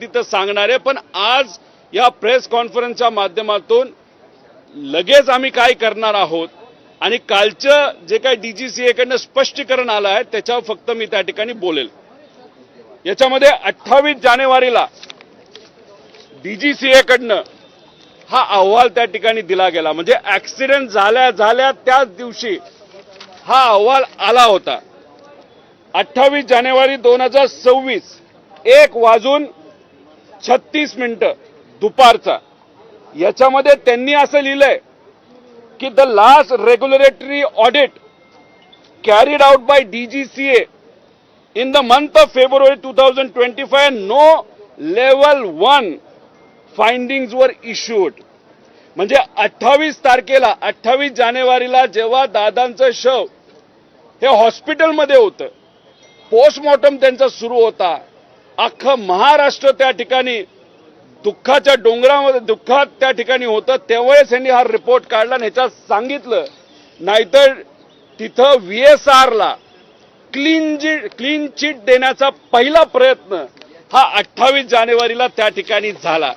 तिथं सांगणार आहे, पण आज या प्रेस कॉन्फरन्सच्या माध्यमातून लगेच आम्ही काय करणार आहोत आणि कालचं जे काही DGCA कडनं स्पष्टीकरण आलं आहे त्याच्यावर फक्त मी त्या ठिकाणी बोलेल। याच्यामध्ये 28 जानेवारीला DGCA कडनं हा अहवाल त्या ठिकाणी दिला गेला, म्हणजे ऍक्सिडेंट झाल्या त्याच दिवशी हा अहवाल आला होता। 28 जानेवारी 2026 1:36 दुपारचा। याच्यामध्ये त्यांनी असं लिहिलंय की the last regulatory audit carried out by DGCA in the month of February 2025 no level 1 findings were issued। म्हणजे 28 जानेवारीला जेव्हा दादांचं शव हे हॉस्पिटलमध्ये होतं, पोस्टमॉर्टम त्यांचा सुरू होता, अख्खं महाराष्ट्र त्या ठिकाणी दुःखाच्या डोंगरामध्ये दुःखात त्या ठिकाणी होतं, त्यावेळेस यांनी हा रिपोर्ट काढला आणि ह्याच्यात सांगितलं, नाहीतर तिथं VSR ला क्लीन चिट देण्याचा पहिला प्रयत्न हा 28 जानेवारीला त्या ठिकाणी झाला।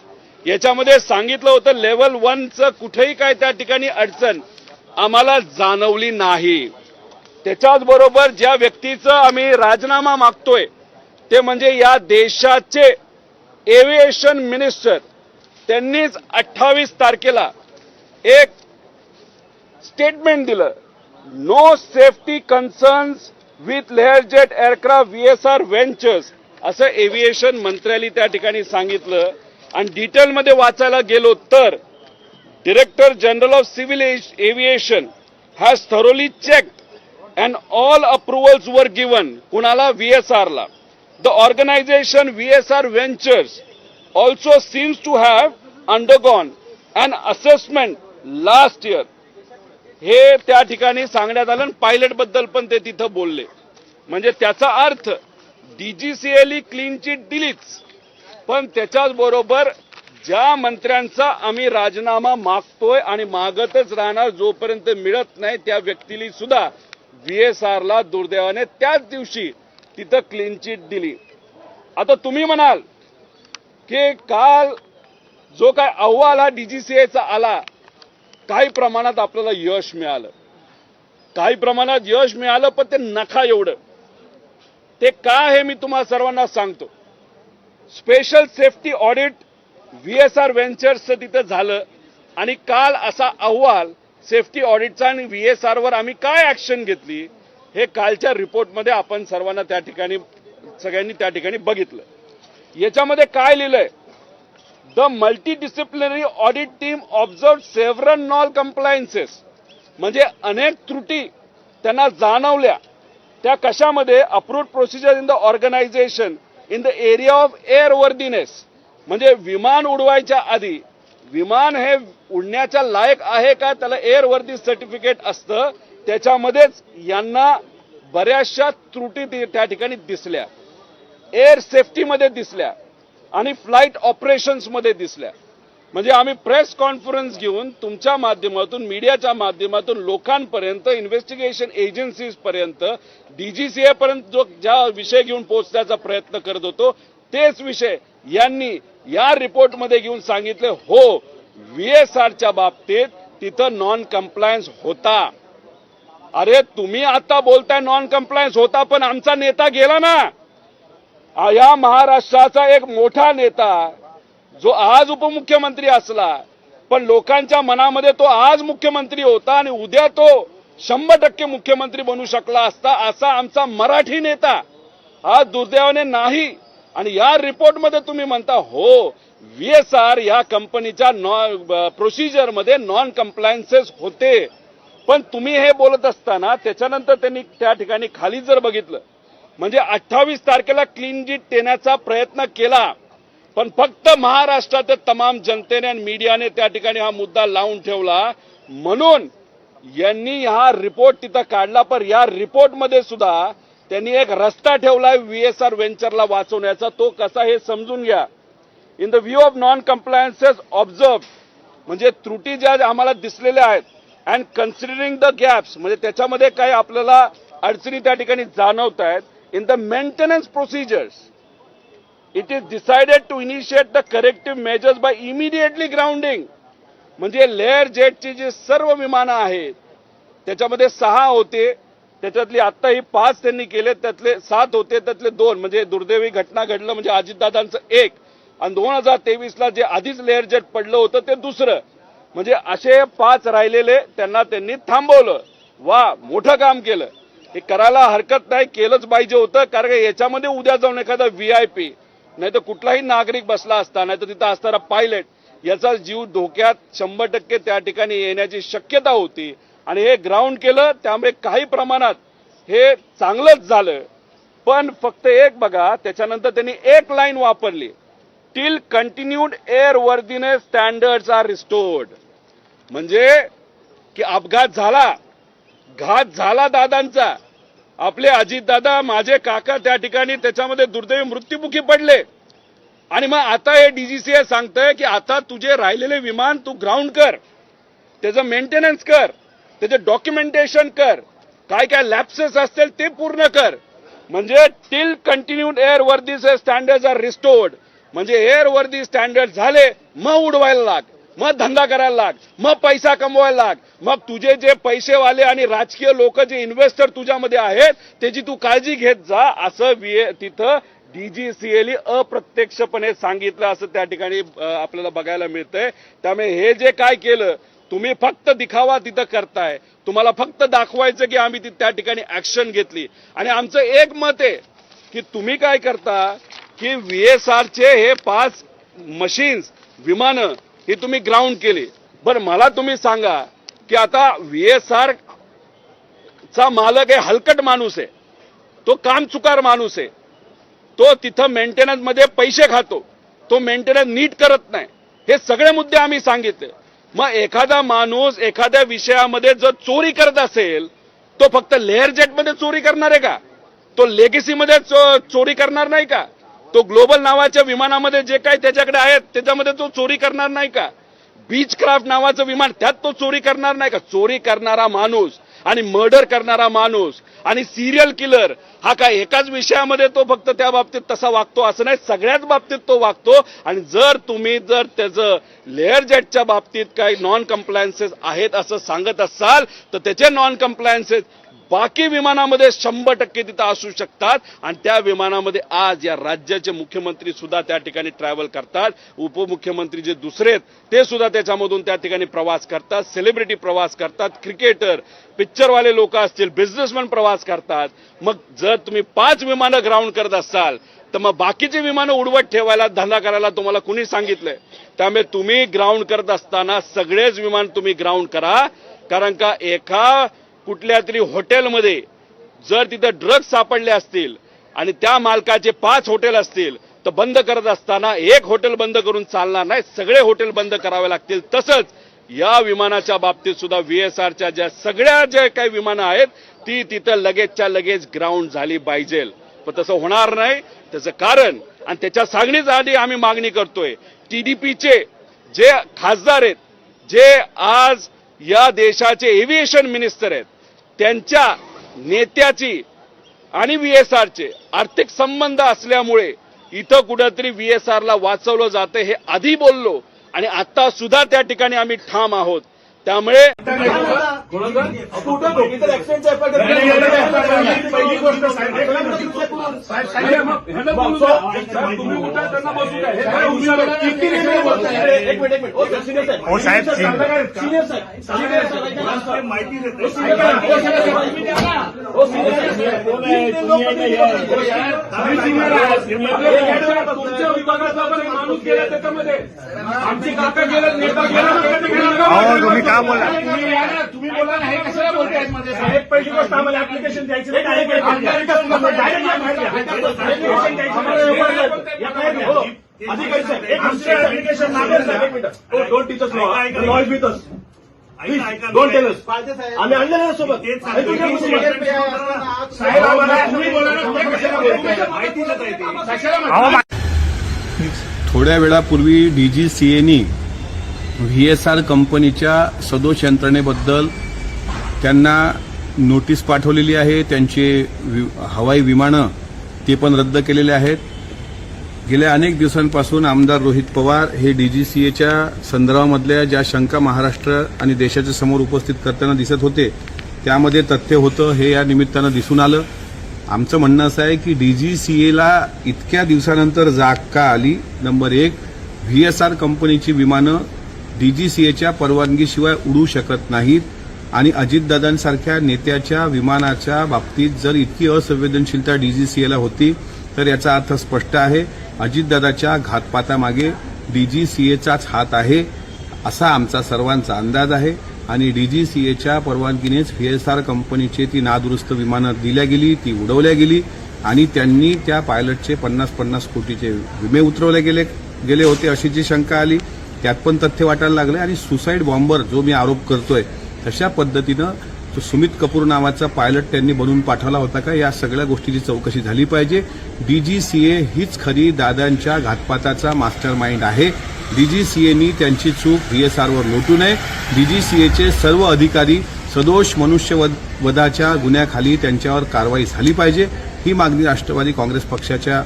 याच्यामध्ये सांगितलं होतं लेवल 1चं कुठेही काय त्या ठिकाणी अडचण आम्हाला जाणवली नाही। त्याच्याच बरोबर ज्या व्यक्तीचा आम्ही राजीनामा मागतोय ते म्हणजे या देशाचे एव्हिएशन मिनिस्टर, त्यांनीच 28 तारखेला एक स्टेटमेंट दिलं, no safety concerns with Learjet aircraft VSR ventures, असं एव्हिएशन मंत्र्यांनी त्या ठिकाणी सांगितलं। आणि डिटेलमध्ये वाचायला गेलो तर director general of civil aviation has thoroughly checked and all approvals वर गिवन, कुणाला? VSR ला। The organisation VSR ventures also seems to have undergone an assessment last year, हे त्या ठिकाणी सांगण्यात आलं। पायलट बद्दल पण ते तिथं बोलले, म्हणजे त्याचा अर्थ DGCA क्लीन चिट दिलीच, पण त्याच्याच बरोबर ज्या मंत्र्यांचा आम्ही राजीनामा मागतोय आणि मागतच राहणार जोपर्यंत मिळत नाही, त्या व्यक्तीला सुद्धा VSR ला दुर्दैवाने त्याच दिवशी तिथं क्लीन चिट दिली। आता तुम्ही म्हणाल की काल जो काय अहवाल हा DGCAचा आला, काही प्रमाणात आपल्याला यश मिळालं, काही प्रमाणात यश मिळालं, पण ते नखा एवढं। ते का हे मी तुम्हाला सर्वांना सांगतो। स्पेशल सेफ्टी ऑडिट VSR व्हेंचर्सचं तिथं झालं आणि काल असा अहवाल सेफ्टी ऑडिटचा आणि VSR वर आम्ही काय ऍक्शन घेतली हे कालच्या रिपोर्टमध्ये आपण सर्वांना त्या ठिकाणी सगळ्यांनी त्या ठिकाणी बघितलं। याच्यामध्ये काय लिहिलंय, the multidisciplinary audit team observe several non compliances, म्हणजे अनेक त्रुटी त्यांना जाणवल्या। त्या कशामध्ये? Approved procedure in the organisation in the area of airworthiness, म्हणजे विमान उडवायच्या आधी विमान हे उडण्याच्या लायक आहे का, त्याला एअरवर्दी सर्टिफिकेट असतं, त्याच्यामध्येच यांना बऱ्याचशा त्रुटी त्या ठिकाणी दिसल्या, एअर सेफ्टीमध्ये दिसल्या आणि फ्लाईट ऑपरेशन्स मध्ये दिसल्या। म्हणजे आम्ही प्रेस कॉन्फरन्स घेऊन तुमच्या माध्यमातून, मीडियाच्या माध्यमातून लोकांपर्यंत, इन्व्हेस्टिगेशन एजन्सीज पर्यंत, DGCA पर्यंत जो ज्या विषय घेऊन पोहोचण्याचा प्रयत्न करत होतो तेच विषय यांनी या रिपोर्टमध्ये घेऊन सांगितले, हो VSRच्या बाबतीत तिथं नॉन कंप्लायन्स होता। अरे तुम्ही आता बोलताय नॉन कंप्लायन्स होता, पण आमचा नेता गेला ना, या महाराष्ट्राचा एक मोठा नेता जो आज उपमुख्यमंत्री असला, पण लोकांच्या मनामध्ये तो आज मुख्यमंत्री होता आणि उद्या तो 100% मुख्यमंत्री बनू शकला असता, असा आमचा मराठी नेता आज दुर्दैवाने नाही। आणि या रिपोर्टमध्ये तुम्ही म्हणता हो VSR या कंपनीच्या प्रोसिजरमध्ये नॉन कंप्लायन्सेस होते, पण तुम्ही हे बोलत असताना त्याच्यानंतर त्यांनी त्या ठिकाणी खाली जर बघितलं, म्हणजे 28 तारखेला क्लीन चिट देण्याचा प्रयत्न केला, पण फक्त महाराष्ट्राच्या तमाम जनतेने आणि मीडियाने त्या ठिकाणी हा मुद्दा लावून ठेवला, म्हणून यांनी हा रिपोर्ट तिथं काढला। पण या रिपोर्टमध्ये सुद्धा त्यांनी एक रस्ता ठेवलाय VSR व्हेंचरला वाचवण्याचा, तो कसा हे समजून घ्या। In the view of non compliances observe, म्हणजे त्रुटी ज्या आम्हाला दिसलेल्या आहेत, अँड कन्सिडरिंग द गॅप्स, म्हणजे त्याच्यामध्ये काही आपल्याला अडचणी त्या ठिकाणी जाणवत आहेत, in the maintenance procedures it is decided to initiate the corrective measures by immediately grounding. म्हणजे लेअर जेटची जी सर्व विमानं आहेत त्याच्यामध्ये 6 होते, त्याच्यातली आता ही 5 त्यांनी केले, त्यातले 7 होते, त्यातले 2 म्हणजे दुर्दैवी घटना घडलं म्हणजे अजितदादांचं 1 आणि 2023ला जे आधीच लेअर जेट पडलं होतं ते दुसरं. म्हणजे असे 5 राहिलेले त्यांनी थांबवलं. वा, मोठं काम केलं. हे करायला हरकत नाही, केलंच पाहिजे होतं. कारण याच्यामध्ये उद्या जाऊन एखादा VIP नाही तर कुठलाही नागरिक बसला असता, नाही तर तिथं असणारा पायलट याचा जीव धोक्यात 100% त्या ठिकाणी येण्याची शक्यता होती. आणि हे ग्राउंड केलं, त्यामुळे काही प्रमाणात हे चांगलंच झालं. पण फक्त एक बघा, त्याच्यानंतर त्यांनी एक लाईन वापरली, till continued airworthiness standards are restored. म्हणजे की अपघात झाला, घात झाला दादांचा, आपले अजितदादा माझे काका त्या ठिकाणी त्याच्यामध्ये दुर्दैवी मृत्युमुखी पडले. आणि मग आता हे DGCA सांगतंय की आता तुझे राहिलेले विमान तू ग्राउंड कर, त्याचं मेंटेनन्स कर, त्याचे डॉक्युमेंटेशन कर, काय काय लॅप्सेस असतील ते पूर्ण कर. म्हणजे टिल कंटिन्यूड एअर वर्दी स्टँडर्ड्स आर रिस्टोर्ड. म्हणजे एअर वर्दी स्टँडर्ड झाले, मग उडवायला लाग, मग धंदा करायला लाग, मग पैसा कमवायला लाग. मग तुझे जे पैसेवाले आणि राजकीय लोक जे इन्व्हेस्टर तुझ्यामध्ये आहेत त्याची तू काळजी घेत जा, असं तिथं DGCA अप्रत्यक्षपणे सांगितलं असं त्या ठिकाणी आपल्याला बघायला मिळतंय. त्यामुळे हे जे काय केलं तुम्ही फक्त दिखावा तिथं करताय, तुम्हाला फक्त दाखवायचं की आम्ही त्या ठिकाणी ऍक्शन घेतली. आणि आमचं एक मत आहे की तुम्ही काय करता की VSRचे हे 5 मशीन्स विमानं ही तुम्ही ग्राउंड केली. बरं मला तुम्ही सांगा की आता VSR चा मालक हे हलकट माणूस आहे, तो कामचुकार माणूस आहे, तो तिथं मेंटेनन्स मध्ये पैसे खातो, तो मेंटेनन्स नीट करत नाही. हे सगळे मुद्दे आम्ही सांगितले. मग एखादा माणूस एखाद्या विषयामध्ये जर चोरी करत असेल तो फक्त लेअर जेटमध्ये चोरी करणार आहे का? तो लेगेसीमध्ये चोरी करणार नाही का? तो ग्लोबल नावाच्या विमानामध्ये जे काही त्याच्याकडे आहेत त्याच्यामध्ये तो चोरी करणार नाही का? बीच क्राफ्ट नावाचं विमान त्यात तो चोरी करणार नाही का? चोरी करणारा माणूस आणि मर्डर करणारा माणूस आणि सिरियल किलर हा काय एकाच विषयामध्ये तो फक्त त्या बाबतीत तसा वागतो असं नाही, सगळ्याच बाबतीत तो वागतो. आणि जर तुम्ही त्याचं लेअर जेटच्या बाबतीत काही नॉन कम्प्लायन्सेस आहेत असं सांगत असाल तर त्याचे नॉन कम्प्लायन्सेस बाकी विमानामध्ये 100% तिथं असू शकतात. आणि त्या विमानामध्ये आज या राज्याचे मुख्यमंत्री सुद्धा त्या ठिकाणी ट्रॅव्हल करतात, उपमुख्यमंत्री जे दुसरे आहेत ते सुद्धा त्याच्यामधून त्या ठिकाणी प्रवास करतात, सेलिब्रिटी प्रवास करतात, क्रिकेटर, पिक्चरवाले लोक असतील, बिझनेसमॅन प्रवास करतात. मग जर तुम्ही 5 विमानं ग्राउंड करत असाल तर मग बाकीची विमानं उडवत ठेवायला धंदा करायला तुम्हाला कुणी सांगितलंय? त्यामुळे तुम्ही ग्राउंड करत असताना सगळेच विमान तुम्ही ग्राउंड करा. कारण का एका कुठल्या तरी हॉटेलमध्ये जर तिथं ड्रग्ज सापडले असतील आणि त्या मालकाचे 5 हॉटेल असतील तर बंद करत असताना एक हॉटेल बंद करून चालणार नाही, सगळे हॉटेल बंद करावे लागतील. तसंच या विमानाच्या बाबतीत सुद्धा VSRच्या ज्या काही विमानं आहेत ती तिथं लगेचच्या लगेच ग्राउंड झाली पाहिजे. पण तसं होणार नाही. त्याचं कारण आणि त्याच्या सांगणीच्या आधी आम्ही मागणी करतोय, TDPचे जे खासदार आहेत, जे आज या देशाचे एव्हिएशन मिनिस्टर आहेत, त्यांच्या नेत्याची आणि VSRचे आर्थिक संबंध असल्यामुळे इथं कुठेतरी VSRला वाचवलं जातं हे आधी बोललो आणि आता सुद्धा त्या ठिकाणी आम्ही ठाम आहोत. त्यामुळे पहिली गोष्ट माहिती तुमच्या विभागातला पण माणूस गेला त्याच्यामध्ये, आमची काका गेलं, नेता गेला. का बोला तुम्ही बोला हे कशाला बोलतायत माझे साहेब? पहिली गोष्ट आम्हाला ऍप्लिकेशन द्यायची नाही, application don't teach us law is with us, don't tell us. आम्ही आणलं ना सोबत साहेब, आम्हाला तुम्ही बोला कशाला. थोड्या वेळापूर्वी DGCAनी VSR कंपनीच्या सदोष यंत्रणेबद्दल त्यांना नोटीस पाठवलेली आहे. त्यांचे हवाई विमानं ते पण रद्द केलेले आहेत. गेल्या अनेक दिवसांपासून आमदार रोहित पवार हे डीजीसीएच्या संदर्भामधल्या ज्या शंका महाराष्ट्र आणि देशाच्या समोर उपस्थित करताना दिसत होते त्यामध्ये तथ्य होतं हे या निमित्तानं दिसून आलं. आमचं म्हणणं असं आहे की डीजीसीएला इतक्या दिवसानंतर जाग का आली. नंबर 1, व्हीएसआर कंपनीची विमानं डीजीसीएच्या परवानगीशिवाय उडू शकत नाहीत आणि अजितदादांसारख्या नेत्याच्या विमानाच्या बाबतीत जर इतकी असंवेदनशीलता डीजीसीएला होती तर याचा अर्थ स्पष्ट आहे, अजितदादाच्या घातपातामागे डीजीसीएचाच हात आहे असा आमचा सर्वांचा अंदाज आहे. आणि डीजीसीएच्या परवानगीनेच व्हीएसआर कंपनीची ती नादुरुस्त विमानं दिल्या गेली, ती उडवल्या गेली आणि त्यांनी त्या पायलटचे 50-50 कोटीचे विमे उतरवले गेले होते अशी जी शंका आली त्यात पण तथ्य वाटायला लागले. आणि सुसाईड बॉम्बर जो मी आरोप करतोय तशा पद्धतीनं तो सुमित कपूर नावाचा पायलट त्यांनी बनवून पाठवला होता का, या सगळ्या गोष्टीची चौकशी झाली पाहिजे. डीजीसीए हीच खरी दादांच्या घातपाताचा मास्टर माइंड आहे. डीजीसीएनी त्यांची चूक व्हीएसआरवर लोटू नये. डीजीसीएचे सर्व अधिकारी सदोष मनुष्यवधाच्या गुन्ह्याखाली त्यांच्यावर कारवाई झाली पाहिजे. ही मागणी राष्ट्रवादी काँग्रेस पक्षाच्या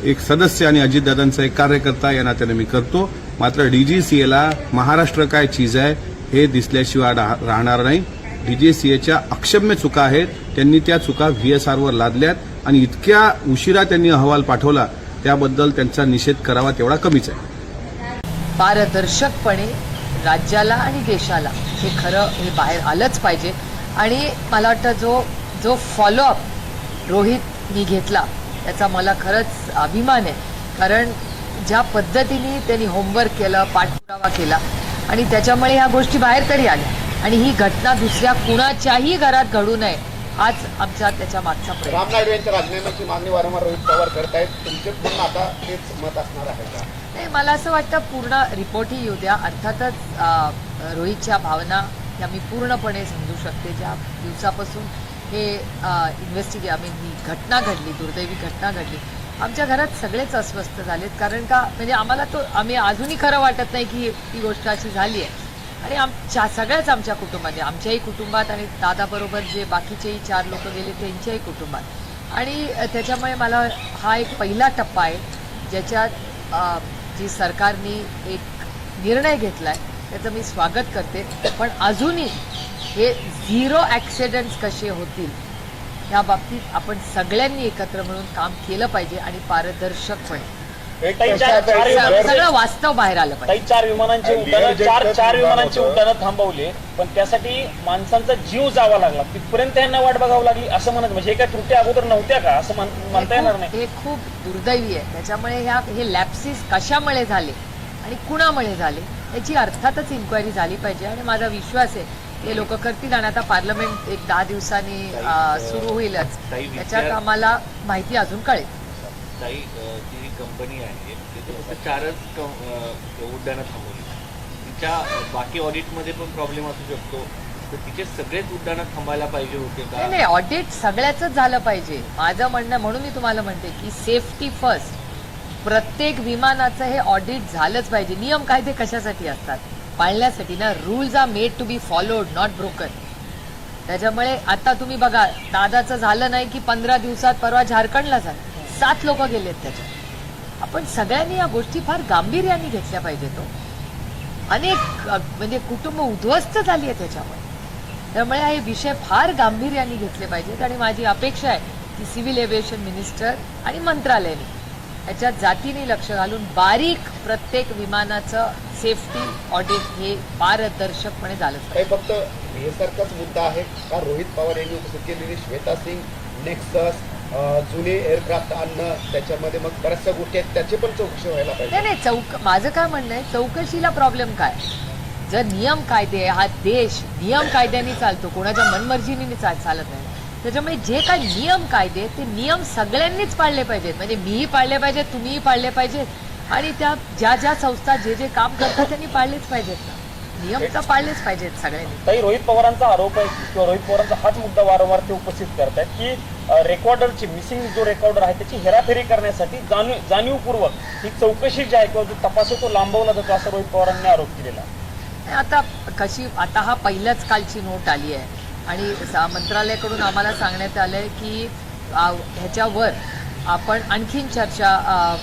एक सदस्य आणि अजितदादांचा एक कार्यकर्ता या नात्याने मी करतो. मात्र डीजीसीएला महाराष्ट्र काय चीज आहे हे दिसल्याशिवाय राहणार नाही. डीजीसीएच्या अक्षम्य चुका आहेत, त्यांनी त्या चुका व्हीएसआरवर लादल्यात आणि इतक्या उशिरा त्यांनी अहवाल पाठवला त्याबद्दल त्यांचा निषेध करावा तेवढा कमीच आहे. पारदर्शकपणे राज्याला आणि देशाला हे खरं हे बाहेर आलंच पाहिजे. आणि मला वाटतं जो फॉलोअप रोहितनी घेतला त्याचा मला खरंच अभिमान आहे. कारण ज्या पद्धतीने त्यांनी होमवर्क केलं, पाठपुरावा केला आणि त्याच्यामुळे ह्या गोष्टी बाहेर तरी आल्या आणि ही घटना दुसऱ्या कुणाच्याही घरात घडू नये आज आमचा त्याच्या मागचा प्रयत्न. राम नायडू यांच्या राजीनाम्याची मागणी वारंवार रोहित पवार करतायत, तुमचे पूर्ण आता तेच मत असणार आहे का? नाही, मला असं वाटतं पूर्ण रिपोर्टही येऊ द्या. अर्थातच रोहितच्या भावना या मी पूर्णपणे समजू शकते. ज्या दिवसापासून हे ही घटना घडली, दुर्दैवी घटना घडली, आमच्या घरात सगळेच अस्वस्थ झालेत. कारण का म्हणजे आम्ही अजूनही खरं वाटत नाही की ती गोष्ट अशी झाली आहे. आणि सगळ्याच आमच्या कुटुंबात, आमच्याही कुटुंबात आणि दादाबरोबर जे बाकीचेही 4 लोक गेले त्यांच्याही कुटुंबात. आणि त्याच्यामुळे मला हा एक पहिला टप्पा आहे ज्याच्यात जी सरकारने एक निर्णय घेतला आहे त्याचं मी स्वागत करते. पण अजूनही हे 0 ॲक्सिडेंट्स कसे होतील या बाबतीत आपण सगळ्यांनी एकत्र मिळून काम केलं पाहिजे आणि पारदर्शकपणे सगळं वास्तव बाहेर आलं पाहिजे. 4 विमानांची उड्डाणं थांबवले पण त्यासाठी माणसांचा जीव जावा लागला, तिथपर्यंत यांना वाट बघावं लागली असं म्हणत. म्हणजे काही त्रुटी अगोदर नव्हत्या का असं म्हणता येणार नाही. हे खूप दुर्दैवी आहे. त्याच्यामुळे हे लॅप्सिस कशामुळे झाले आणि कुणामुळे झाले याची अर्थातच इन्क्वायरी झाली पाहिजे. आणि माझा विश्वास आहे ते लोक करतील आणि आता पार्लमेंट एक 10 दिवसांनी सुरू होईलच, त्याच्यात आम्हाला माहिती अजून कळेल. जी कंपनी आहे ती 4च उड्डाणं थांबवली, तिच्या बाकी ऑडिटमध्ये पण प्रॉब्लेम असू शकतो, तर तिचे सगळेच उड्डाणं थांबायला पाहिजे होते का? नाही, ऑडिट सगळ्याच झालं पाहिजे माझं म्हणणं. म्हणून मी तुम्हाला म्हणते की सेफ्टी फर्स्ट. प्रत्येक विमानाचं हे ऑडिट झालंच पाहिजे. नियम कायदे कशासाठी असतात? पाळण्यासाठी ना. Rules are made to be followed, not broken. त्याच्यामुळे आता तुम्ही बघा, दादाचं झालं नाही की 15 दिवसात परवा झारखंडला झालं, 7 लोक गेलेत त्याच्यात. आपण सगळ्यांनी या गोष्टी फार गांभीर्याने घेतल्या पाहिजेत. अनेक म्हणजे कुटुंब उद्ध्वस्त झाली आहे त्याच्यामुळे. त्यामुळे हे विषय फार गांभीर्याने घेतले पाहिजेत. आणि माझी अपेक्षा आहे की सिव्हिल एव्हिएशन मिनिस्टर आणि मंत्रालयाने याच्यात जातीने लक्ष घालून बारीक प्रत्येक विमानाचं सेफ्टी ऑडिट हे पारदर्शकपणे झालं पाहिजे. फक्त व्हीएसआरचाच मुद्दा आहे का? रोहित पवार यांनी उपस्थित केलेली श्वेता सिंग, नेक्सस, जुने एअरक्राफ्ट आणणं, त्याच्यामध्ये मग बऱ्याचशा गोष्टी आहेत त्याची पण चौकशी व्हायला पाहिजे. नाही, माझं काय म्हणणं आहे, चौकशीला प्रॉब्लेम काय? जर नियम कायदे, हा देश नियम कायद्याने चालतो, कोणाच्या मनमर्जीने चालत नाही. त्याच्यामुळे जे काय नियम कायदे ते नियम सगळ्यांनीच पाळले पाहिजेत. म्हणजे मीही पाळले पाहिजेत, तुम्हीही पाळले पाहिजेत आणि त्या ज्या संस्था जे काम करतात त्यांनी पाळलेच पाहिजेत ना. नियम तर पाळलेच पाहिजेत सगळ्यांनी. ताई, रोहित पवारांचा आरोप आहे किंवा रोहित पवारांचा हाच मुद्दा वारंवार ते उपस्थित करतायत की रेकॉर्डरची मिसिंग जो रेकॉर्डर आहे त्याची हेराफेरी करण्यासाठी जाणीवपूर्वक ही चौकशी जी आहे किंवा जो तपास आहे तो लांबवला जातो असं रोहित पवारांनी आरोप केलेला. आता हा पहिल्याच कालची नोट आली आहे आणि मंत्रालयाकडून आम्हाला सांगण्यात आलंय की ह्याच्यावर आपण आणखीन चर्चा